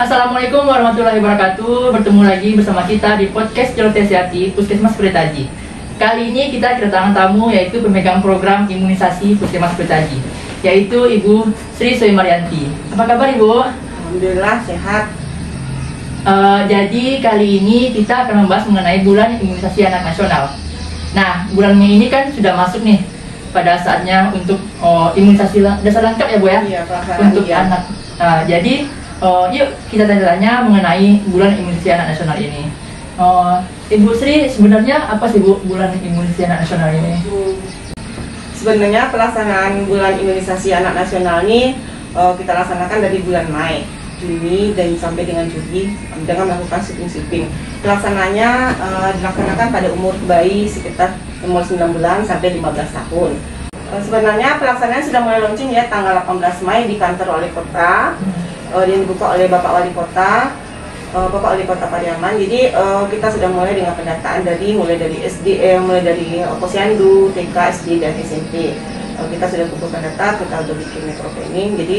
Assalamualaikum warahmatullahi wabarakatuh. Bertemu lagi bersama kita di podcast Celoteh Hati Puskesmas Pelitaji. Kali ini kita kedatangan tamu yaitu pemegang program imunisasi Puskesmas Pelitaji, yaitu Ibu Sri Soemarianti. Apa kabar Ibu? Alhamdulillah sehat. Jadi kali ini kita akan membahas mengenai bulan imunisasi anak nasional. Nah, bulan Mei ini kan sudah masuk nih pada saatnya untuk imunisasi dasar lengkap ya Bu ya? Iya, untuk anak. Jadi yuk kita tanya-tanya mengenai bulan imunisasi anak nasional ini. Ibu Sri, sebenarnya apa sih Bu bulan imunisasi anak nasional ini? Sebenarnya pelaksanaan bulan imunisasi anak nasional ini kita laksanakan dari bulan Mei, Juni dan sampai dengan Juli dengan melakukan sweeping. Pelaksanaannya dilaksanakan pada umur bayi sekitar umur 9 bulan sampai 15 tahun. Sebenarnya pelaksanaan sudah mulai launching ya tanggal 18 Mei di kantor wali kota. Yang dibuka oleh Bapak Wali Kota, Bapak Wali Kota Pariaman. Jadi kita sudah mulai dengan pendataan mulai dari SD, mulai dari Posyandu, TK, SD dan SMP. Kita sudah kumpulkan data, kita sudah bikin microplanning. Jadi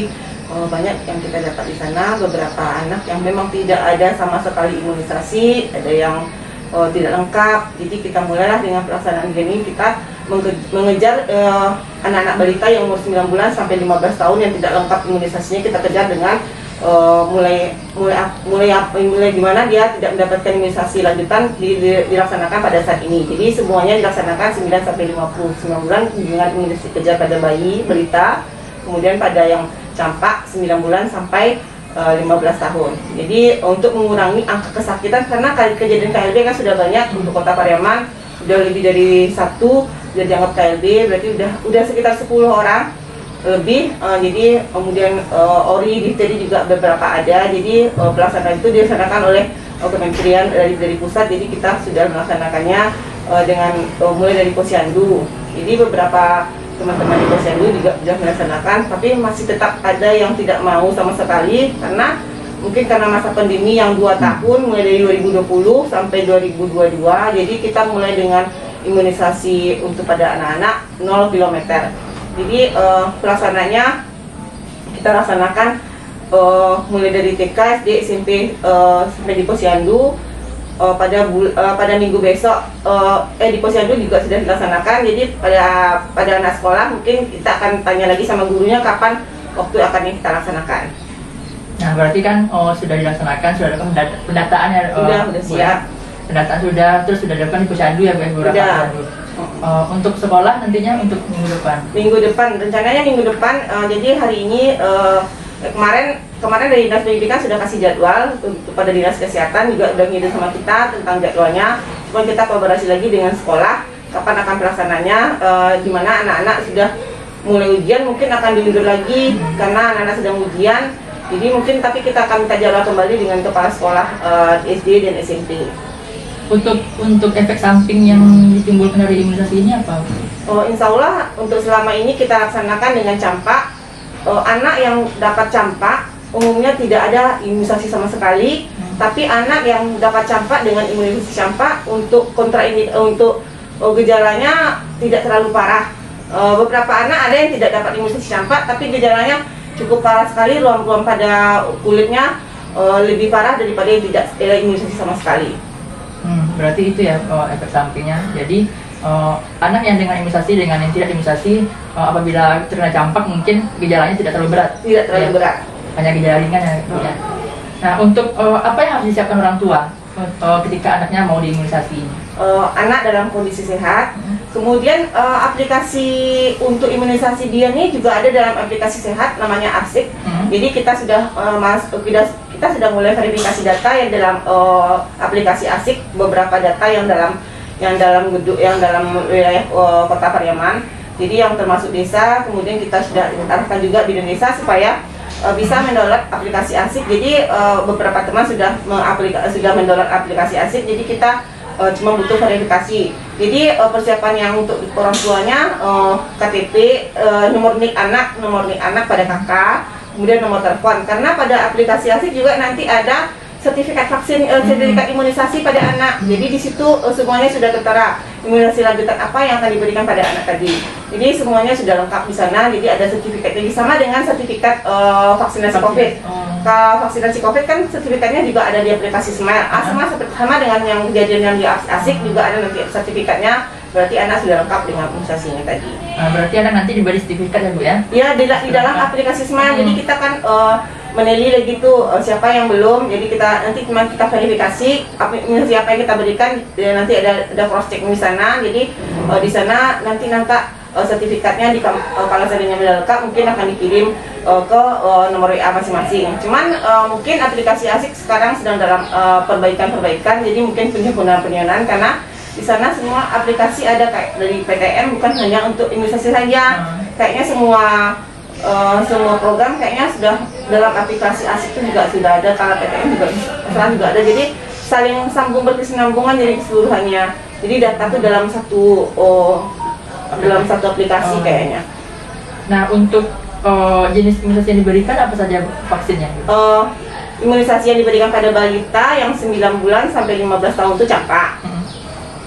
banyak yang kita dapat di sana. Beberapa anak yang memang tidak ada sama sekali imunisasi, ada yang tidak lengkap. Jadi kita mulailah dengan pelaksanaan ini, kita mengejar anak-anak balita yang umur 9 bulan sampai 15 tahun yang tidak lengkap imunisasinya. Kita kejar dengan mulai gimana dia tidak mendapatkan imunisasi lanjutan dilaksanakan pada saat ini. Jadi semuanya dilaksanakan 9 sampai 59 bulan dengan imunisasi kejar pada bayi balita, kemudian pada yang campak 9 bulan sampai 15 tahun. Jadi untuk mengurangi angka kesakitan, karena kejadian KLB kan sudah banyak untuk Kota Pariaman, sudah lebih dari 1 sudah dianggap KLB, berarti udah sekitar 10 orang lebih. Jadi kemudian ori, difteri juga beberapa ada. Jadi pelaksanaan itu dilaksanakan oleh kementerian dari pusat. Jadi kita sudah melaksanakannya dengan mulai dari Posyandu. Jadi beberapa teman-teman di Posyandu juga sudah melaksanakan, tapi masih tetap ada yang tidak mau sama sekali karena mungkin karena masa pandemi yang 2 tahun mulai dari 2020 sampai 2022. Jadi kita mulai dengan imunisasi untuk pada anak-anak 0 km. Jadi pelaksananya kita laksanakan mulai dari TK, SD, SMP sampai di Posyandu. Pada minggu besok di Posyandu juga sudah dilaksanakan. Jadi pada anak sekolah mungkin kita akan tanya lagi sama gurunya kapan waktu akan kita laksanakan. Nah, berarti kan sudah dilaksanakan, sudah ada pendataan ya? Sudah siap. Pendataan sudah, terus sudah dilakukan di Posyandu ya beberapa Posyandu. Untuk sekolah nantinya untuk minggu depan? Minggu depan, rencananya minggu depan. Jadi hari ini kemarin dari Dinas Pendidikan sudah kasih jadwal kepada Dinas Kesehatan, juga sudah ngirim sama kita tentang jadwalnya. Cuma kita kolaborasi lagi dengan sekolah kapan akan pelaksananya, di mana anak-anak sudah mulai ujian, mungkin akan diundur lagi karena anak-anak sedang ujian. Jadi mungkin tapi kita akan minta jadwal kembali dengan kepala sekolah SD dan SMP. Untuk efek samping yang ditimbulkan dari imunisasi ini apa? Insya Allah untuk selama ini kita laksanakan dengan campak. Anak yang dapat campak umumnya tidak ada imunisasi sama sekali, tapi anak yang dapat campak dengan imunisasi campak untuk gejalanya tidak terlalu parah. Beberapa anak ada yang tidak dapat imunisasi campak, tapi gejalanya cukup parah sekali, ruam-ruam pada kulitnya lebih parah daripada yang tidak imunisasi sama sekali. Berarti itu ya efek sampingnya. Jadi anak yang dengan imunisasi dengan yang tidak imunisasi, apabila terkena campak mungkin gejalanya tidak terlalu berat. Tidak terlalu berat. Hanya gejala ringan ya. Nah, untuk apa yang harus disiapkan orang tua ketika anaknya mau diimunisasi? Anak dalam kondisi sehat. Kemudian aplikasi untuk imunisasi dia ini juga ada dalam aplikasi sehat namanya ASIK. Jadi kita sudah kita sudah mulai verifikasi data yang dalam aplikasi ASIK, beberapa data yang dalam wilayah Kota Pariaman. Jadi yang termasuk desa, kemudian kita sudah arahkan juga di Indonesia supaya bisa mendownload aplikasi ASIK. Jadi beberapa teman sudah mendownload aplikasi ASIK. Jadi kita cuma butuh verifikasi. Jadi persiapan yang untuk orang tuanya KTP, nomor NIK anak pada kakak, kemudian nomor telepon. Karena pada aplikasi ASIK juga nanti ada sertifikat vaksin, sertifikat imunisasi pada anak. Jadi di situ semuanya sudah tertera imunisasi lanjutan apa yang akan diberikan pada anak tadi. Jadi semuanya sudah lengkap di sana. Jadi ada sertifikatnya sama dengan sertifikat vaksinasi COVID. kalau vaksinasi COVID kan sertifikatnya juga ada di aplikasi Smile. Sama dengan yang kejadian yang di Asik juga ada nanti sertifikatnya. Berarti anak sudah lengkap dengan imunisasinya tadi. Berarti anak nanti diberi sertifikat ya Bu ya? Ya, di dalam aplikasi Smile. Jadi kita kan meneliti lagi tuh siapa yang belum. Jadi kita nanti cuma kita verifikasi siapa yang kita berikan. Nanti ada cross check di sana. Jadi di sana nanti sertifikatnya kalau seandainya sudah lengkap mungkin akan dikirim ke nomor WA masing-masing. Cuman mungkin aplikasi Asik sekarang sedang dalam perbaikan, jadi mungkin penyempurnaan karena di sana semua aplikasi ada kayak dari PTM, bukan hanya untuk imunisasi saja. Kayaknya semua program kayaknya sudah dalam aplikasi Asik itu juga sudah ada. Kalau PTM juga ada. Jadi saling sambung berkesinambungan jadi keseluruhannya. Jadi data itu dalam satu aplikasi kayaknya. Nah, untuk jenis imunisasi yang diberikan apa saja vaksinnya? Imunisasi yang diberikan pada balita yang 9 bulan sampai 15 tahun itu campak.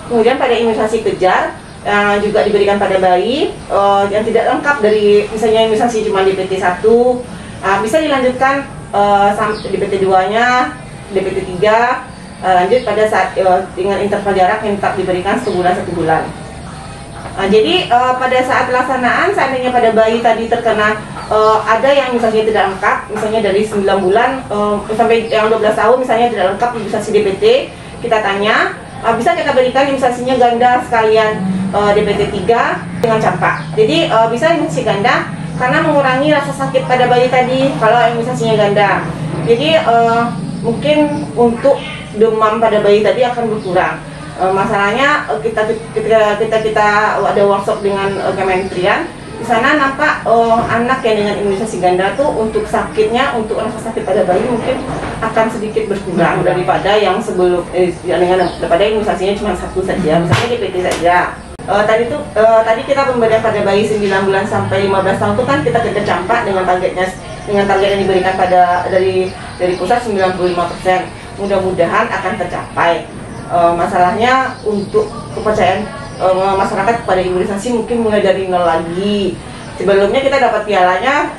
Kemudian pada imunisasi kejar juga diberikan pada bayi yang tidak lengkap dari misalnya imunisasi cuma DPT 1, bisa dilanjutkan sampai DPT 2-nya, DPT 3, lanjut pada saat dengan interval jarak yang tetap diberikan 1 bulan. Jadi pada saat pelaksanaan seandainya pada bayi tadi terkena ada yang misalnya tidak lengkap, misalnya dari 9 bulan sampai yang 12 tahun misalnya tidak lengkap imunisasi DPT, kita tanya bisa kita berikan imunisasinya ganda sekalian DPT 3 dengan campak. Jadi bisa imunisasi ganda karena mengurangi rasa sakit pada bayi tadi kalau imunisasinya ganda. Jadi mungkin untuk demam pada bayi tadi akan berkurang. Masalahnya kita ada workshop dengan Kementerian. Di sana nampak anak yang dengan imunisasi ganda tuh untuk sakitnya, untuk rasa sakit pada bayi mungkin akan sedikit berkurang daripada yang sebelum daripada imunisasinya cuma 1 saja, misalnya DPT saja. Tadi kita pemberian pada bayi 9 bulan sampai 15 tahun itu kan kita campak dengan target yang diberikan dari pusat 95%. Mudah-mudahan akan tercapai. Masalahnya untuk kepercayaan masyarakat kepada imunisasi mungkin mulai dari nol lagi. Sebelumnya kita dapat pialanya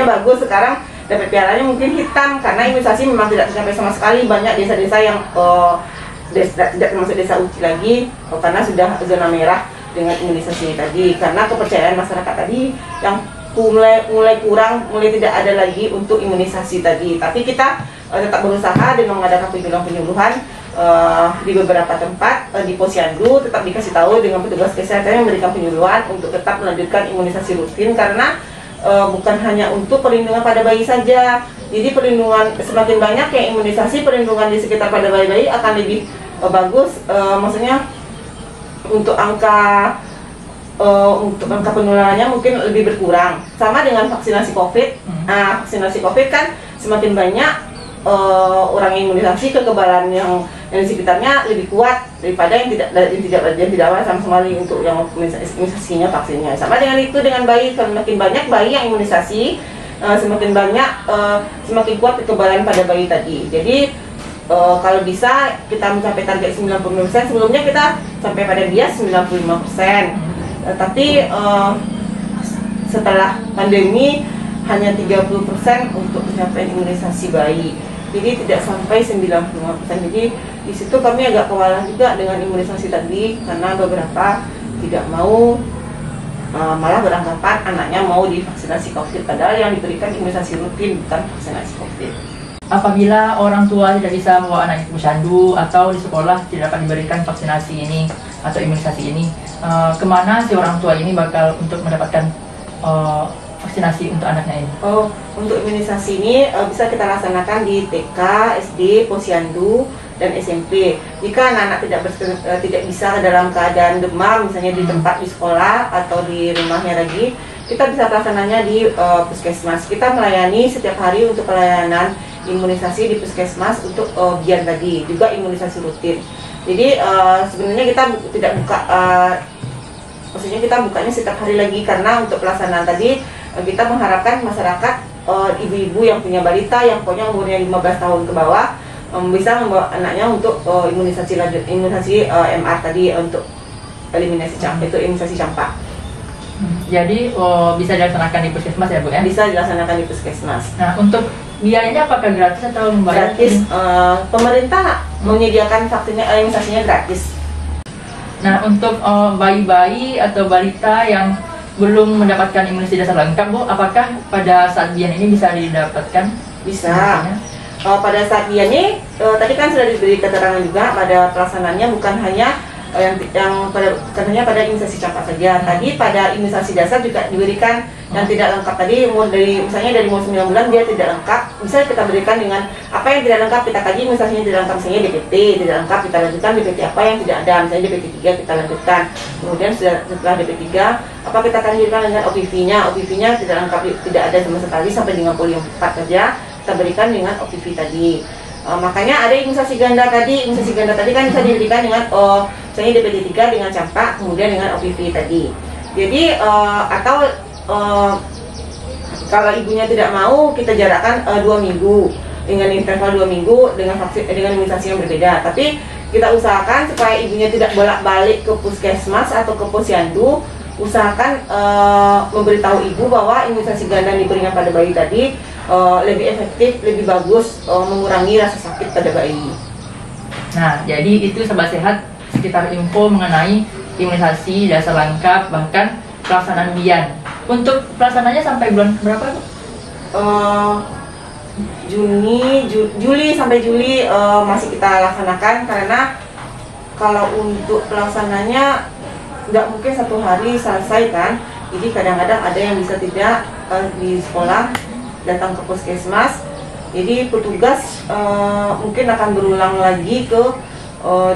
bagus, sekarang dapat pialanya mungkin hitam karena imunisasi memang tidak tercapai sama sekali. Banyak desa-desa yang tidak termasuk desa uci lagi karena sudah zona merah dengan imunisasi tadi, karena kepercayaan masyarakat tadi yang mulai kurang, mulai tidak ada lagi untuk imunisasi tadi. Tapi kita tetap berusaha dengan mengadakan penyuluhan di beberapa tempat di Posyandu, tetap dikasih tahu dengan petugas kesehatan yang memberikan penyuluhan untuk tetap melanjutkan imunisasi rutin karena bukan hanya untuk perlindungan pada bayi saja. Jadi perlindungan semakin banyak yang imunisasi, perlindungan di sekitar pada bayi-bayi akan lebih bagus. Maksudnya untuk angka penularannya mungkin lebih berkurang. Sama dengan vaksinasi COVID. Vaksinasi COVID kan semakin banyak orang yang imunisasi, kekebalan yang di sekitarnya lebih kuat daripada yang tidak sama sekali untuk yang imunisasinya, vaksinnya. Sama dengan itu dengan bayi, semakin banyak bayi yang imunisasi, semakin kuat kekebalan pada bayi tadi. Jadi kalau bisa kita mencapai target 90%, sebelumnya kita sampai pada bias 95%. Tapi setelah pandemi hanya 30% untuk mencapai imunisasi bayi. Jadi tidak sampai 95%. Jadi di situ kami agak kewalahan juga dengan imunisasi tadi karena beberapa tidak mau, malah beranggapan anaknya mau divaksinasi COVID, padahal yang diberikan imunisasi rutin bukan vaksinasi COVID. Apabila orang tua tidak bisa membawa anaknya ke posyandu atau di sekolah tidak dapat diberikan vaksinasi ini atau imunisasi ini, kemana si orang tua ini bakal untuk mendapatkan vaksinasi untuk anaknya ini? Untuk imunisasi ini bisa kita laksanakan di TK, SD, posyandu, dan SMP. Jika anak-anak tidak bisa dalam keadaan demam, misalnya di tempat di sekolah atau di rumahnya lagi, kita bisa pelaksananya di puskesmas. Kita melayani setiap hari untuk pelayanan imunisasi di puskesmas untuk biar tadi, juga imunisasi rutin. Jadi sebenarnya kita tidak buka, maksudnya kita bukanya setiap hari lagi karena untuk pelaksanaan tadi kita mengharapkan masyarakat, ibu-ibu yang punya balita yang pokoknya umurnya 15 tahun ke bawah bisa membawa anaknya untuk imunisasi MR tadi untuk eliminasi campak, itu imunisasi campak. Jadi bisa dilaksanakan di puskesmas ya Bu ya? Bisa dilaksanakan di puskesmas. Nah, untuk biayanya apakah gratis atau membayar? Gratis. Pemerintah menyediakan vaksinnya, imunisasinya gratis. Nah, untuk bayi-bayi atau balita yang belum mendapatkan imunisasi dasar lengkap, Bu, apakah pada saat bian ini bisa didapatkan? Bisa. Pada saat dia nih, tadi kan sudah diberi keterangan juga pada pelaksanaannya bukan hanya pada imunisasi campak saja. Tadi pada imunisasi dasar juga diberikan yang tidak lengkap tadi, misalnya dari umur 9 bulan dia tidak lengkap, bisa kita berikan dengan apa yang tidak lengkap kita kaji imunisasinya tidak lengkap, misalnya DPT tidak lengkap kita lanjutkan DPT apa yang tidak ada, misalnya DPT 3 kita lanjutkan. Kemudian setelah DPT 3 apa kita lanjutkan dengan OPV-nya tidak lengkap, tidak ada sama sekali sampai dengan polio 4 saja kita berikan dengan OPV tadi. Makanya ada imunisasi ganda tadi kan bisa diberikan dengan misalnya DPT 3 dengan campak, kemudian dengan OPV tadi. Jadi kalau ibunya tidak mau, kita jarakkan 2 minggu dengan interval 2 minggu dengan imunisasi yang berbeda. Tapi kita usahakan supaya ibunya tidak bolak-balik ke puskesmas atau ke posyandu. Usahakan memberitahu ibu bahwa imunisasi ganda yang diberikan pada bayi tadi lebih efektif, lebih bagus, mengurangi rasa sakit pada bayi. Nah, jadi itu Sobat Sehat sekitar info mengenai imunisasi dasar lengkap bahkan pelaksanaan bian. Untuk pelaksanaannya sampai bulan berapa, Bu? Juli sampai Juli masih kita laksanakan, karena kalau untuk pelaksananya nggak mungkin satu hari selesai kan. Jadi kadang-kadang ada yang bisa tidak di sekolah datang ke puskesmas. Jadi petugas mungkin akan berulang lagi ke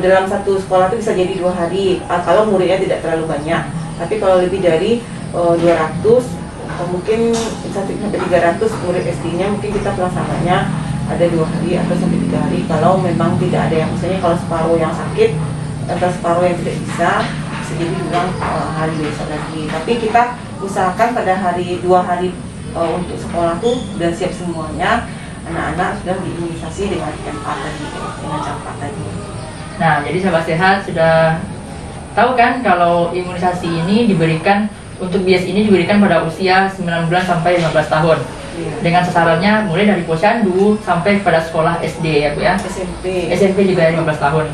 dalam satu sekolah itu bisa jadi 2 hari kalau muridnya tidak terlalu banyak. Tapi kalau lebih dari 200 atau mungkin sampai 300 murid SD-nya mungkin kita pelaksananya ada 2 hari atau sampai 3 hari kalau memang tidak ada yang, misalnya kalau separuh yang sakit atau separuh yang tidak bisa jadi ulang hari besok lagi. Tapi kita usahakan pada 2 hari untuk sekolah tuh sudah siap semuanya, anak-anak sudah diimunisasi dengan MA tadi, dengan campak tadi. Nah, jadi Sobat Sehat sudah tahu kan kalau imunisasi ini diberikan, untuk bias ini diberikan pada usia 9 bulan sampai 15 tahun. Iya. Dengan sasarannya mulai dari posyandu sampai pada sekolah SD ya, Bu ya. SMP juga 15 tahun.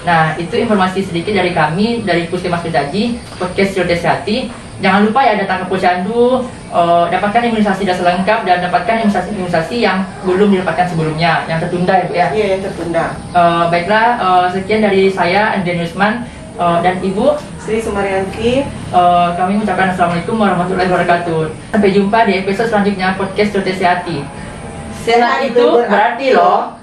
Nah, itu informasi sedikit dari kami dari Puskesmas Pritaji, podcast Cerdas Hati. Jangan lupa ya datang ke posyandu, dapatkan imunisasi dasar lengkap dan dapatkan imunisasi yang belum didapatkan sebelumnya, yang tertunda ya, Bu ya. Iya, yang tertunda. Baiklah, sekian dari saya Andrian Yusman dan Ibu Sri Sumaryanti. Kami mengucapkan Assalamualaikum warahmatullahi wabarakatuh. Sampai jumpa di episode selanjutnya podcast Cerdas Hati. Sehat itu berarti loh.